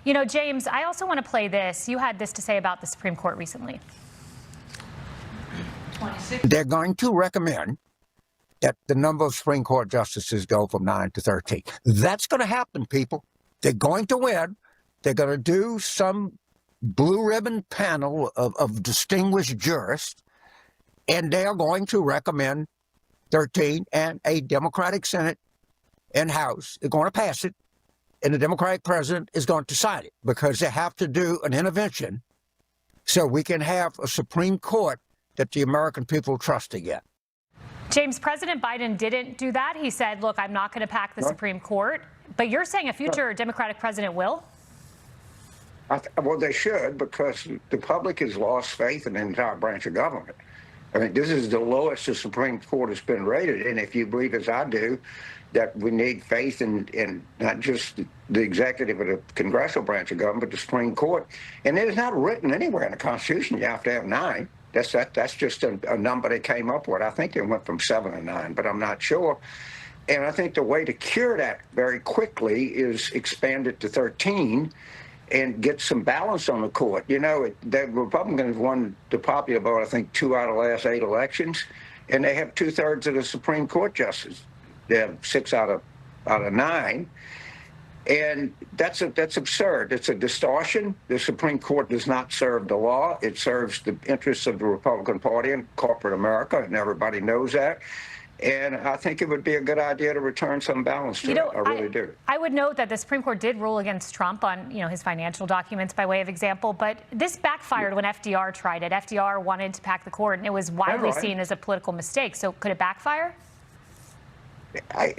You know, James, I also want to play this. You had this to say about the Supreme Court recently. They're going to recommend that the number of Supreme Court justices go from 9 to 13. That's going to happen, people. They're going to win. They're going to do some blue ribbon panel of distinguished jurists, and they are going to recommend 13, and a Democratic Senate and House is going to pass it, and the Democratic president is going to sign it, because they have to do an intervention so we can have a Supreme Court that the American people trust again. James, President Biden didn't do that. He said, look, I'm not going to pack the Supreme Court. But you're saying a future Democratic president will? Well, they should, because the public has lost faith in the entire branch of government. I mean, this is the lowest the Supreme Court has been rated. And if you believe, as I do, that we need faith in not just the executive or the congressional branch of government, but the Supreme Court. And it is not written anywhere in the Constitution you have to have 9. That's just a number they came up with. I think they went from 7 to 9, but I'm not sure. And I think the way to cure that very quickly is expand it to 13 and get some balance on the court. You know, the Republicans won the popular vote, I think, 2 out of the last 8 elections, and they have 2/3 of the Supreme Court justices. They have 6 out of 9. And that's absurd. It's a distortion. The Supreme Court does not serve the law. It serves the interests of the Republican Party and corporate America, and everybody knows that. And I think it would be a good idea to return some balance to it. I really do. I would note that the Supreme Court did rule against Trump on, his financial documents by way of example, but this backfired when FDR tried it. FDR wanted to pack the court, and it was widely seen as a political mistake. So could it backfire?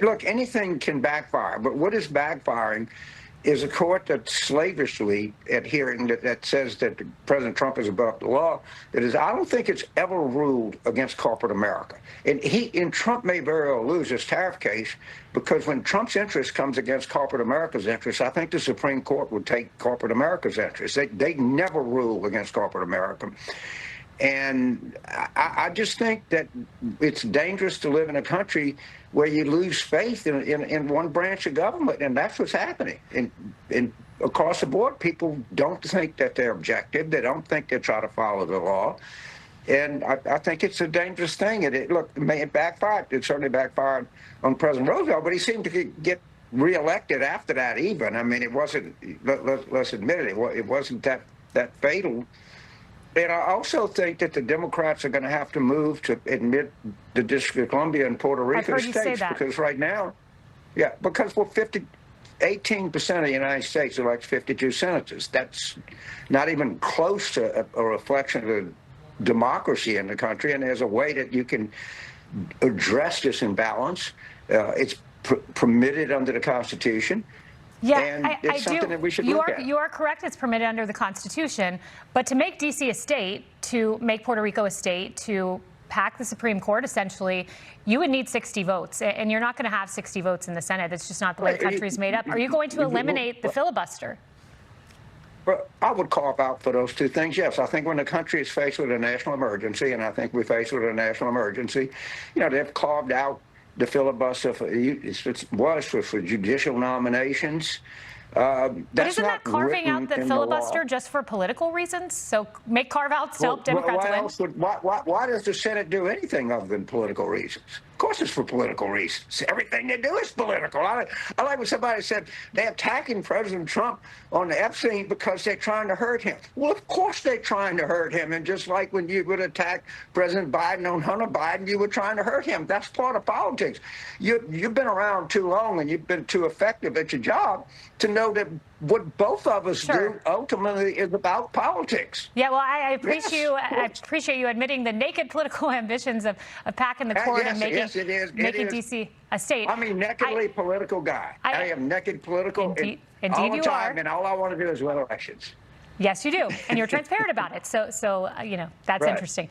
Look, anything can backfire, but what is backfiring is a court that's slavishly adhering that says that President Trump is above the law. I don't think it's ever ruled against corporate America. And Trump may very well lose his tariff case, because when Trump's interest comes against corporate America's interest, I think the Supreme Court would take corporate America's interest. They never rule against corporate America. And I just think that it's dangerous to live in a country where you lose faith in one branch of government, and that's what's happening. And across the board, people don't think that they're objective. They don't think they try to follow the law. And I think it's a dangerous thing. Look, it may have backfired. It certainly backfired on President Roosevelt, but he seemed to get reelected after that even. I mean, it wasn't, let's admit it, it wasn't that fatal. And I also think that the Democrats are going to have to move to admit the District of Columbia and Puerto Rico states, because right now, because 18% of the United States elects 52 senators. That's not even close to a reflection of the democracy in the country. And there's a way that you can address this imbalance. It's permitted under the Constitution. Yeah, and it's something that we should look at. You are correct. It's permitted under the Constitution. But to make D.C. a state, to make Puerto Rico a state, to pack the Supreme Court, essentially, you would need 60 votes. And you're not going to have 60 votes in the Senate. That's just not the way the country is made up. Are you going to eliminate the filibuster? Well, I would carve out for those two things, yes. I think when the country is faced with a national emergency, and I think we're faced with a national emergency, they've carved out the filibuster for judicial nominations. But isn't that carving out the filibuster just for political reasons? So carve outs to help Democrats win? Why does the Senate do anything other than political reasons? Of course it's for political reasons. Everything they do is political. I like when somebody said they're attacking President Trump on the Epstein because they're trying to hurt him. Well, of course they're trying to hurt him. And just like when you would attack President Biden on Hunter Biden, you were trying to hurt him. That's part of politics. You've been around too long, and you've been too effective at your job to know that what both of us do ultimately is about politics. Yeah, well, I appreciate you admitting the naked political ambitions of packing the court and making D.C. a state. I'm a nakedly political guy. I am naked political indeed all the you time, are. and all I want to do is win elections. Yes, you do, and you're transparent about it. So that's interesting.